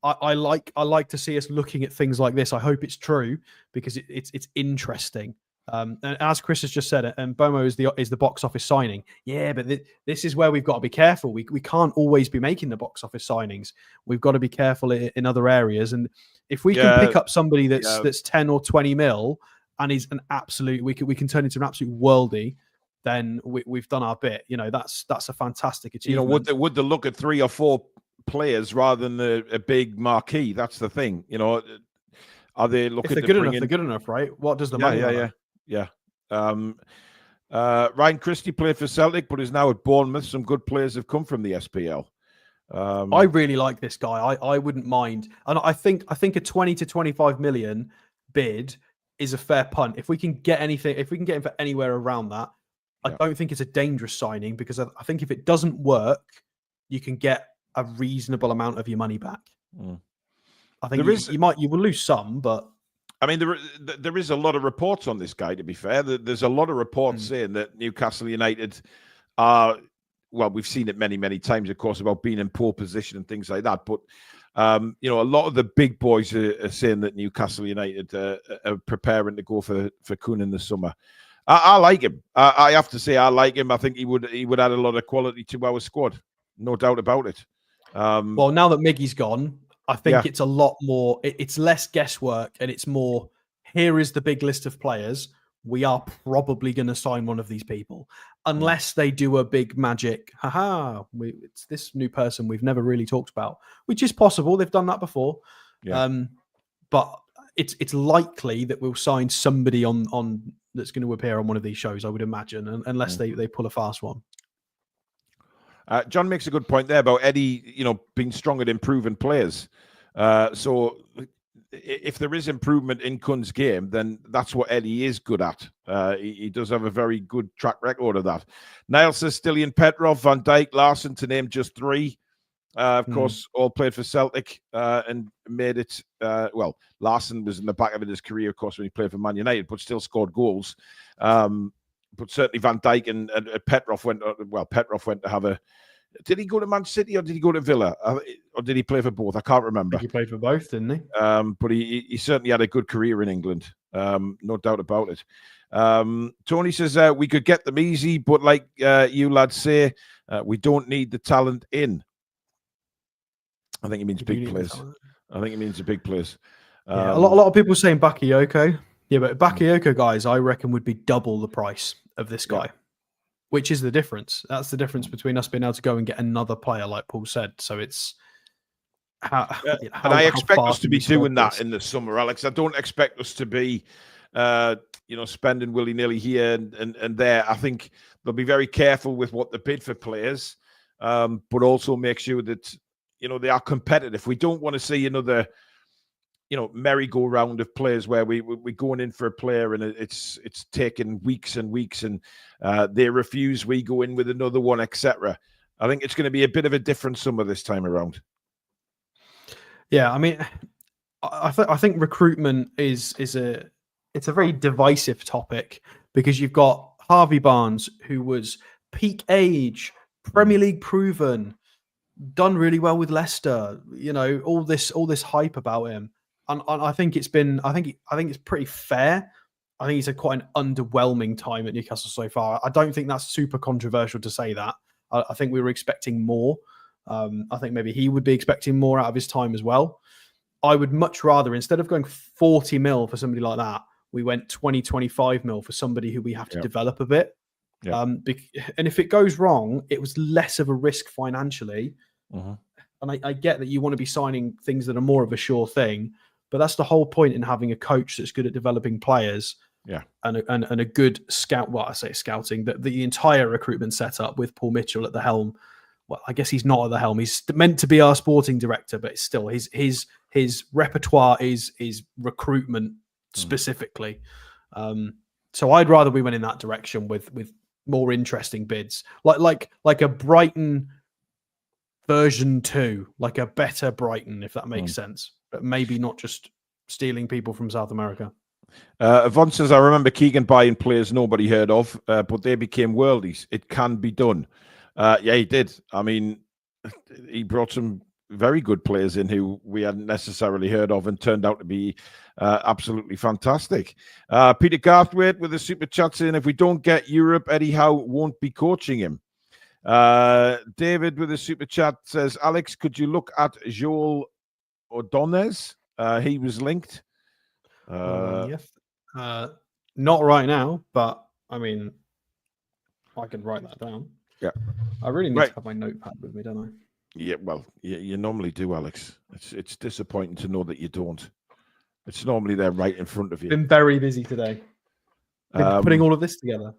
I like to see us looking at things like this. I hope it's true because it's interesting. And as Chris has just said, and Bomo is the box office signing. Yeah, but this is where we've got to be careful. We can't always be making the box office signings. We've got to be careful in other areas. And if we can pick up somebody that's 10 or 20 mil and is an absolute, we can turn into an absolute worldie, then we've done our bit. That's a fantastic achievement. Would they look at 3 or 4 players rather than a big marquee? That's the thing. Are they looking? If they're good enough, they're good enough, right? What does the money? Yeah. Ryan Christie played for Celtic, but is now at Bournemouth. Some good players have come from the SPL. I really like this guy. I wouldn't mind, and I think a 20 to 25 million bid is a fair punt. If we can get anything, if we can get him for anywhere around that, I don't think it's a dangerous signing, because I think if it doesn't work, you can get a reasonable amount of your money back. I think you will lose some, but I mean, there is a lot of reports on this guy, to be fair. There's a lot of reports saying that Newcastle United are, well, we've seen it many, many times, of course, about being in poor position and things like that. But, a lot of the big boys are saying that Newcastle United are preparing to go for Kuhn in the summer. I like him. I have to say, I like him. I think he would add a lot of quality to our squad. No doubt about it. Well, now that Miggy's gone, I think it's a lot more, it's less guesswork, and it's more, here is the big list of players. We are probably going to sign one of these people, unless they do a big magic. It's this new person we've never really talked about, which is possible. They've done that before. But it's likely that we'll sign somebody on that's going to appear on one of these shows, I would imagine, unless they pull a fast one. John makes a good point there about Eddie, being strong at improving players. So if there is improvement in Kuhn's game, then that's what Eddie is good at. He does have a very good track record of that. Niall says Stillian, Petrov, Van Dijk, Larson, to name just 3. Of course, all played for Celtic and made it. Well, Larson was in the back of his career, of course, when he played for Man United, but still scored goals. But certainly Van Dijk and Petrov went. Petrov went to have a. Did he go to Man City or did he go to Villa? Or did he play for both? I can't remember. He played for both, didn't he? But he certainly had a good career in England. No doubt about it. Tony says we could get them easy, but like you lads say, we don't need the talent in. I think he means big players. I think he means the big players. A lot of people saying Bakayoko. Yeah, but Bakayoko guys, I reckon, would be double the price of this guy, which is the difference. That's the difference between us being able to go and get another player, like Paul said. So it's and I expect us to be doing that in the summer, Alex. I don't expect us to be, spending willy-nilly here and there. I think they'll be very careful with what they bid for players, but also make sure that they are competitive. We don't want to see another merry-go-round of players where we're going in for a player and it's taking weeks and weeks and they refuse, we go in with another one, etc. I think it's going to be a bit of a different summer this time around. Yeah, I mean, I think recruitment is a very divisive topic, because you've got Harvey Barnes, who was peak age, Premier League proven, done really well with Leicester, all this hype about him. And I think it's pretty fair. I think he's had quite an underwhelming time at Newcastle so far. I don't think that's super controversial to say that. I think we were expecting more. I think maybe he would be expecting more out of his time as well. I would much rather, instead of going 40 mil for somebody like that, we went 20, 25 mil for somebody who we have to develop a bit. Yeah. And if it goes wrong, it was less of a risk financially. And I get that you want to be signing things that are more of a sure thing. But that's the whole point in having a coach that's good at developing players, and a good scout. Well, I say scouting, that the entire recruitment setup with Paul Mitchell at the helm. Well, I guess he's not at the helm. He's meant to be our sporting director, but still, his repertoire is recruitment specifically. So I'd rather we went in that direction with more interesting bids, like a Brighton version 2, like a better Brighton, if that makes sense. But maybe not just stealing people from South America. Yvonne says, I remember Keegan buying players nobody heard of, but they became worldies. It can be done. Yeah, he did. I mean, he brought some very good players in who we hadn't necessarily heard of and turned out to be absolutely fantastic. Peter Garthwaite with the super chat saying, if we don't get Europe, Eddie Howe won't be coaching him. David with a super chat says, Alex, could you look at Joel Ordonez? He was linked. Yes. Not right now, but I mean, I can write that down. Yeah. I really need to have my notepad with me, don't I? Yeah, well, you normally do, Alex. It's disappointing to know that you don't. It's normally there right in front of you. Been very busy today. Been putting all of this together.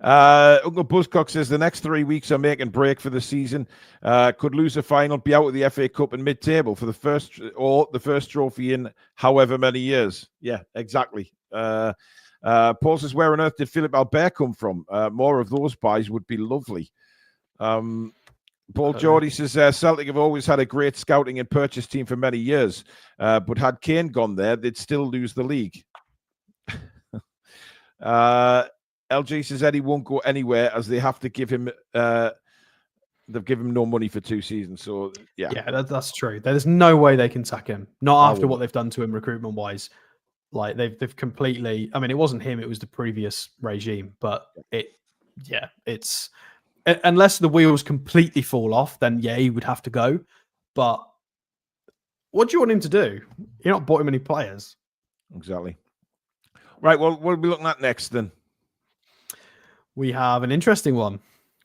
Uncle Buzzcock says the next 3 weeks are make and break for the season. Could lose a final, be out of the FA Cup and mid-table for the first trophy in however many years. Yeah, exactly. Paul says, where on earth did Philip Albert come from? More of those buys would be lovely. Paul Geordie says, Celtic have always had a great scouting and purchase team for many years, but had Kane gone there, they'd still lose the league. LG says Eddie won't go anywhere as they have to give him. They've given him no money for 2 seasons, so yeah, that's true. There's no way they can sack him. Not after what they've done to him recruitment wise. Like they've completely. I mean, it wasn't him; it was the previous regime. But it's unless the wheels completely fall off, then he would have to go. But what do you want him to do? You're not bought him any players. Exactly. Right. Well, what are we looking at next then? We have an interesting one.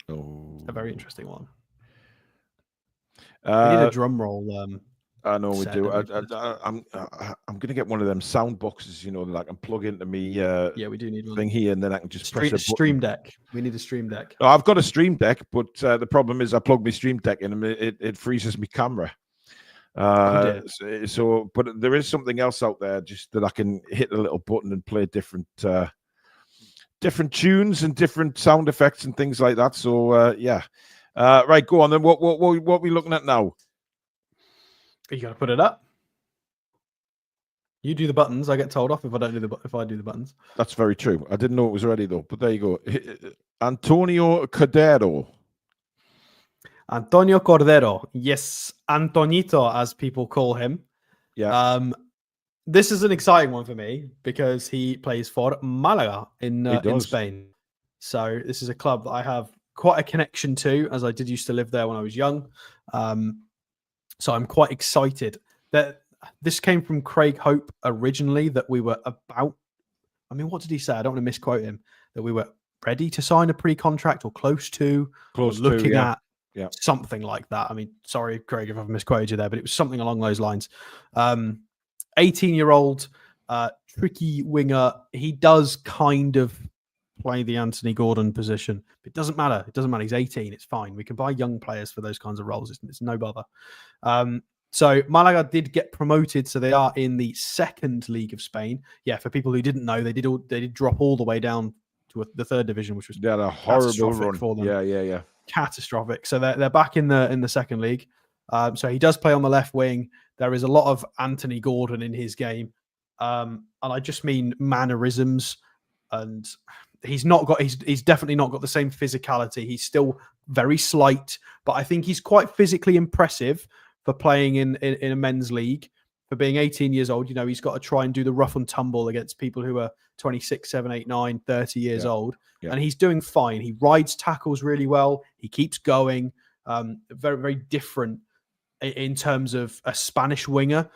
Oh, a very interesting one. We need a drum roll. I know we do. I'm going to get one of them sound boxes, that I can plug into me. We do need one thing here, and then I can just press a Stream Deck. We need a Stream Deck. No, I've got a Stream Deck, but the problem is I plug my Stream Deck in, and it freezes my camera. But there is something else out there just that I can hit a little button and play different tunes and different sound effects and things like that. So right, go on then. What are we looking at now? You got to put it up. You do the buttons. I get told off if I do the buttons. That's very true. I didn't know it was ready though. But there you go. Antonio Cordero. Antonio Cordero. Yes, Antonito, as people call him. Yeah. This is an exciting one for me because he plays for Malaga in Spain. So this is a club that I have quite a connection to, as I did used to live there when I was young. So I'm quite excited that this came from Craig Hope originally, that we were about. I mean, what did he say? I don't want to misquote him. That we were ready to sign a pre-contract or close to, looking at something like that. I mean, sorry, Craig, if I've misquoted you there, but it was something along those lines. 18-year-old tricky winger. He does kind of play the Anthony Gordon position. It doesn't matter. It doesn't matter. He's 18. It's fine. We can buy young players for those kinds of roles. It's no bother. So Malaga did get promoted. So they are in the second league of Spain. Yeah, for people who didn't know, they did drop all the way down to the third division, which was a horrible run for them. Yeah. Catastrophic. So they're back in the second league. So he does play on the left wing. There is a lot of Anthony Gordon in his game. And I just mean mannerisms. And he's definitely not got the same physicality. He's still very slight, but I think he's quite physically impressive for playing in a men's league. For being 18 years old, he's got to try and do the rough and tumble against people who are 26, 7, 8, 9, 30 years old. Yeah. And he's doing fine. He rides tackles really well. He keeps going. Very, very different in terms of a Spanish winger.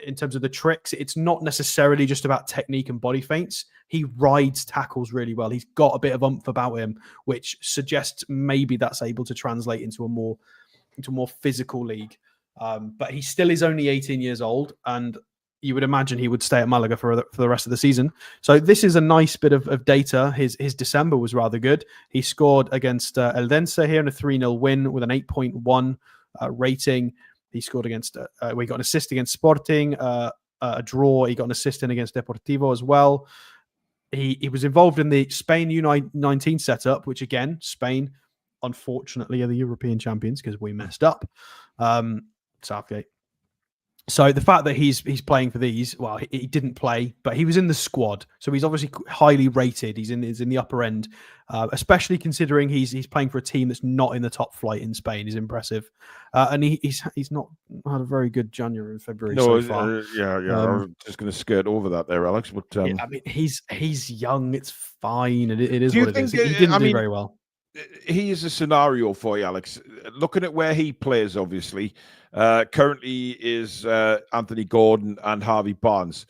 In terms of the tricks, it's not necessarily just about technique and body feints. He rides tackles really well. He's got a bit of oomph about him, which suggests maybe that's able to translate into a more physical league. But he still is only 18 years old, and you would imagine he would stay at Malaga for the rest of the season. So this is a nice bit of data. His December was rather good. He scored against Eldense here in a 3-0 win with an 8.1 rating. He scored against, we got an assist against Sporting, a draw. He got an assist in against Deportivo as well. He was involved in the Spain U19 setup, which again, Spain, unfortunately, are the European champions because we messed up. Southgate. So the fact that he's playing for these, well, he didn't play, but he was in the squad, so he's obviously highly rated. He's in the upper end, especially considering he's playing for a team that's not in the top flight in Spain. He's impressive, and he's not had a very good January and February so far. I was just going to skirt over that there, Alex. But yeah, I mean, he's young. It's fine. It is what it is. He didn't do very well. He is a scenario for you, Alex. Looking at where he plays, obviously, currently is Anthony Gordon and Harvey Barnes.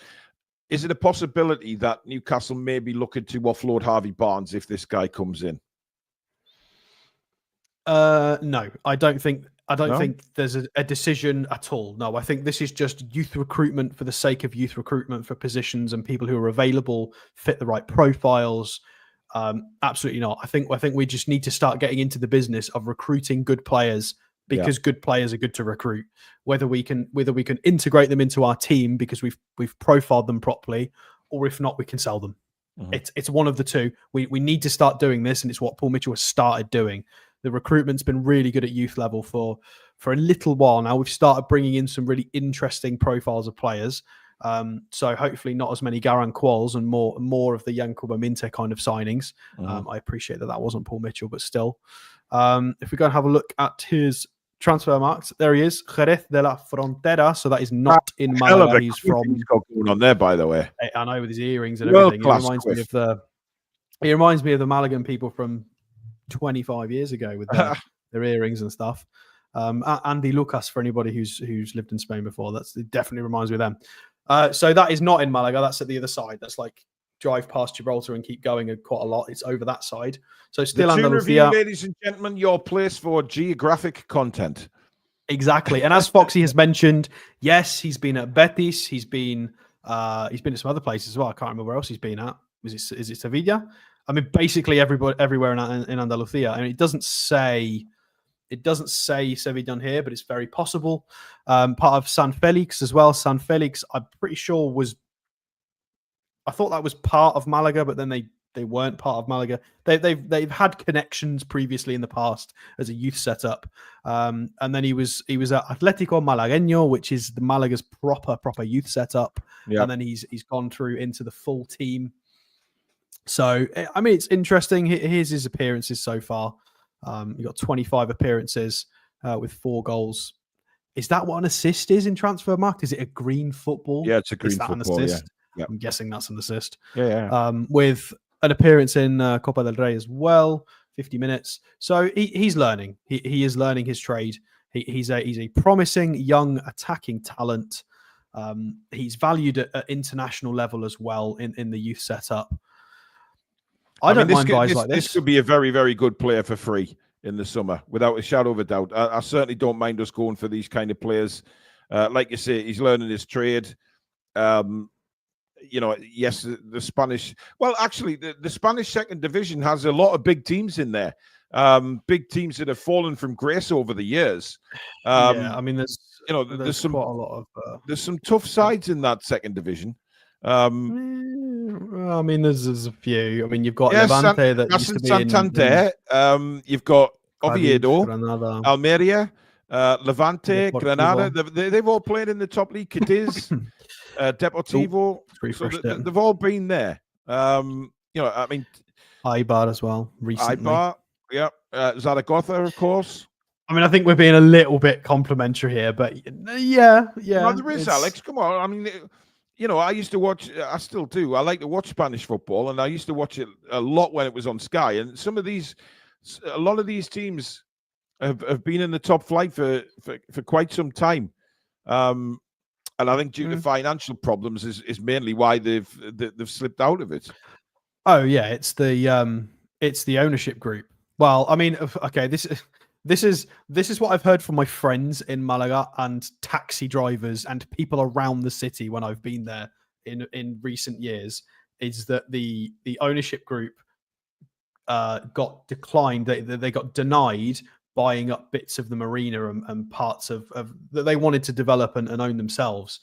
Is it a possibility that Newcastle may be looking to offload Harvey Barnes if this guy comes in? No, I don't think there's a decision at all. No, I think this is just youth recruitment for the sake of youth recruitment for positions and people who are available, fit the right profiles. Absolutely not. I think we just need to start getting into the business of recruiting good players because good players are good to recruit. Whether we can integrate them into our team because we've profiled them properly, or if not, we can sell them. Mm-hmm. It's one of the two. We need to start doing this, and it's what Paul Mitchell has started doing. The recruitment's been really good at youth level for a little while now. We've started bringing in some really interesting profiles of players. So hopefully not as many Garan Qualls and more of the Yankuba Minte kind of signings. I appreciate that wasn't Paul Mitchell, but still. If we go and have a look at his transfer marks, there he is, Jerez de la Frontera. So that is not in Malaga. He's from. He's got going on there, by the way. I know, with his earrings and everything. He reminds me of the Malagan people from 25 years ago with their earrings and stuff. Andy Lucas, for anybody who's lived in Spain before, it definitely reminds me of them. So that is not in Malaga. That's at the other side. That's like drive past Gibraltar and keep going quite a lot. It's over that side. So still the Andalusia. Review, ladies and gentlemen, your place for geographic content. Exactly. And as Foxy has mentioned, yes, he's been at Betis. He's been at some other places as well. I can't remember where else he's been at. Is it Sevilla? I mean, basically everywhere in Andalusia. I mean, it doesn't say Sevilla on here, but it's very possible. Part of San Felix as well. San Felix, I'm pretty sure I thought that was part of Malaga, but then they weren't part of Malaga. They've had connections previously in the past as a youth setup. And then he was at Atlético Malagueño, which is the Malaga's proper youth setup. Yeah. And then he's gone through into the full team. So I mean, it's interesting. Here's his appearances so far. You got 25 appearances with 4 goals. Is that what an assist is in Transfermarkt? Is it a green football? Yeah, it's a green football. An assist? Yeah. I'm guessing that's an assist. Yeah. With an appearance in Copa del Rey as well, 50 minutes. So he's learning. He is learning his trade. He's a promising young attacking talent. He's valued at international level as well in the youth setup. I don't mind guys like this. This could be a very, very good player for free in the summer, without a shadow of a doubt. I certainly don't mind us going for these kind of players. Like you say, he's learning his trade. Yes, the Spanish. Well, actually, the Spanish second division has a lot of big teams in there. Big teams that have fallen from grace over the years. I mean, there's some quite a lot of. There's some tough sides in that second division. I mean, there's a few. I mean, you've got Levante that used to be Santander. You've got Oviedo, Almeria, Levante, Granada. They've all played in the top league. Cadiz, Deportivo. So they've all been there. I mean, Eibar as well recently. Eibar, Zaragoza, of course. I mean, I think we're being a little bit complimentary here, but yeah. No, there is, Alex. Come on. I mean, I used to watch, I still do. I like to watch Spanish football, and I used to watch it a lot when it was on Sky. And a lot of these teams have been in the top flight for quite some time. And I think due to financial problems is mainly why they've slipped out of it. Oh yeah, it's the ownership group. Well, I mean, okay, this is what I've heard from my friends in Malaga and taxi drivers and people around the city when I've been there in recent years, is that the ownership group got declined. They got denied buying up bits of the marina and parts of that they wanted to develop and own themselves.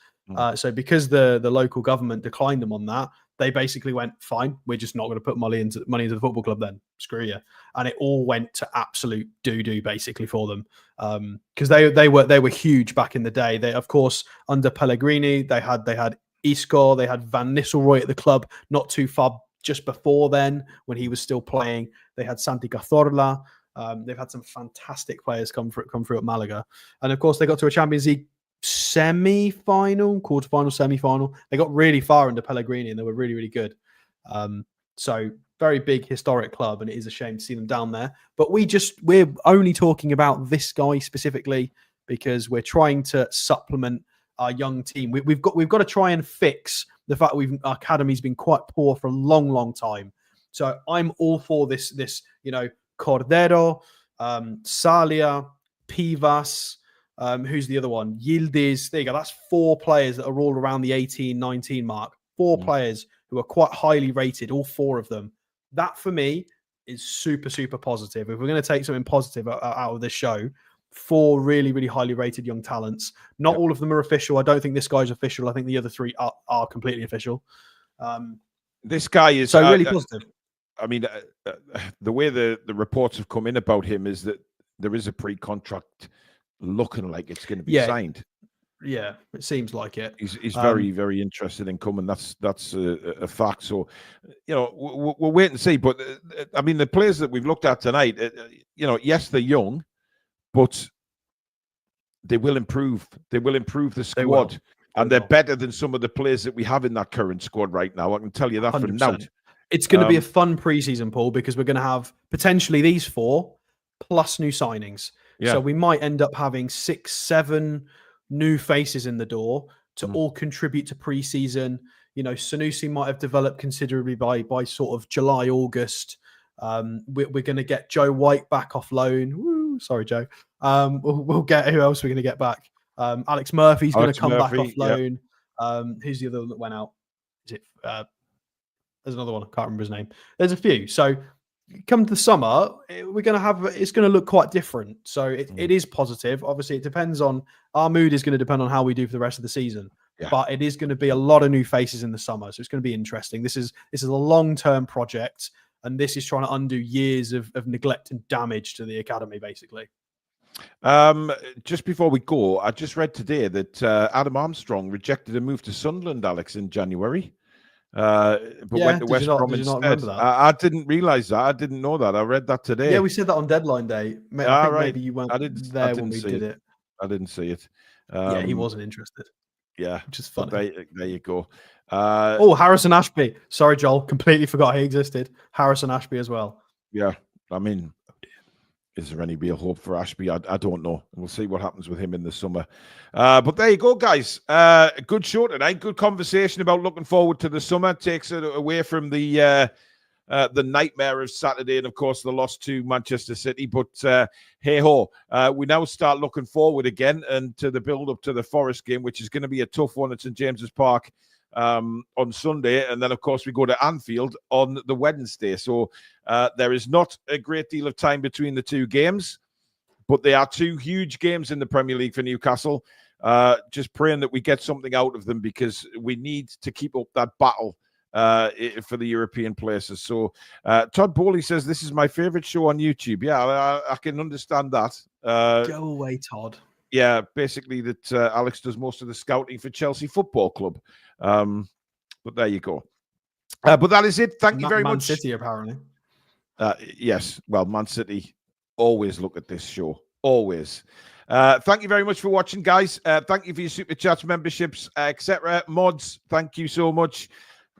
So because the local government declined them on that, They basically went, fine, we're just not going to put money into the football club then. Screw you. And it all went to absolute doo-doo basically for them. Because they were huge back in the day. They, of course, under Pellegrini, they had Isco, they had Van Nistelrooy at the club not too far just before then when he was still playing. They had Santi Cazorla. They've had some fantastic players come through at Malaga. And of course, they got to a Champions League quarterfinal, semi-final. They got really far under Pellegrini and they were really, really good. So very big historic club, and it is a shame to see them down there. But we're only talking about this guy specifically because we're trying to supplement our young team. We've got to try and fix the fact that our academy's been quite poor for a long, long time. So I'm all for this, Cordero, Salia, Pivas, who's the other one? Yildiz. There you go. That's 4 players that are all around the 18, 19 mark. 4 players who are quite highly rated, all 4 of them. That, for me, is super, super positive. If we're going to take something positive out of this show, 4 really, really highly rated young talents. Not all of them are official. I don't think this guy's official. I think the other 3 are completely official. This guy is... So really positive. I mean, the way the reports have come in about him is that there is a pre-contract looking like it's going to be signed. Yeah, it seems like it. He's very, very interested in coming. That's a fact. So, we'll wait and see. But I mean, the players that we've looked at tonight, yes, they're young, but they will improve. They will improve the squad, and they're better than some of the players that we have in that current squad right now. I can tell you that 100%. For now. It's going to be a fun preseason, Paul, because we're going to have potentially these 4 plus new signings. Yeah. So we might end up having 6, 7 new faces in the door to all contribute to preseason. Sanusi might have developed considerably by sort of July, August. We're going to get Joe White back off loan. Woo, sorry, Joe. We'll get who else we're going to get back. Alex Murphy's going to come back off loan. Yep. Who's the other one that went out? Is it? There's another one. I can't remember his name. There's a few. So come to the summer, we're going to have, it's going to look quite different. So it is positive. Obviously, it depends on, our mood is going to depend on how we do for the rest of the season. Yeah. But it is going to be a lot of new faces in the summer. So it's going to be interesting. This is a long-term project. And this is trying to undo years of neglect and damage to the academy, basically. Just before we go, I just read today that Adam Armstrong rejected a move to Sunderland, Alex, in January. But went to West Brom instead. I didn't realize that. I didn't know that. I read that today. Yeah, we said that on deadline day. I think maybe you weren't there when we did it. I didn't see it. Yeah, he wasn't interested. Yeah, which is funny. There you go. Harrison Ashby. Sorry, Joel. Completely forgot he existed. Harrison Ashby as well. Yeah, I mean, is there any real hope for Ashby? I don't know. We'll see what happens with him in the summer. But there you go, guys. Good show tonight. Good conversation about looking forward to the summer. Takes it away from the nightmare of Saturday and, of course, the loss to Manchester City. But hey-ho, we now start looking forward again and to the build-up to the Forest game, which is going to be a tough one at St James's Park on Sunday. And then, of course, we go to Anfield on the Wednesday. So there is not a great deal of time between the 2 games, but they are 2 huge games in the Premier League for Newcastle. Just praying that we get something out of them because we need to keep up that battle for the European places. So Todd Bowley says, this is my favorite show on YouTube. Yeah, I can understand that. Go away, Todd. Yeah, basically that Alex does most of the scouting for Chelsea Football Club. But there you go. But that is it. Thank you very much. Man City, apparently. Yes. Well, Man City always look at this show. Always. Thank you very much for watching, guys. Thank you for your super chats, memberships, etc. Mods, thank you so much.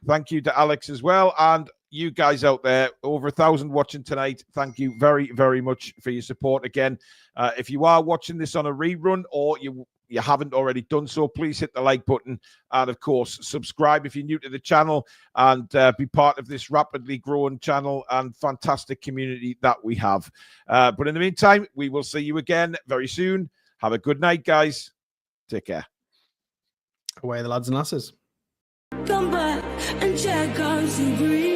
Thank you to Alex as well. And you guys out there, over 1,000 watching tonight. Thank you very, very much for your support again. If you are watching this on a rerun or you haven't already done so, please hit the like button. And, of course, subscribe if you're new to the channel and be part of this rapidly growing channel and fantastic community that we have. But in the meantime, we will see you again very soon. Have a good night, guys. Take care. Away the lads and lasses. Come back and check out some green.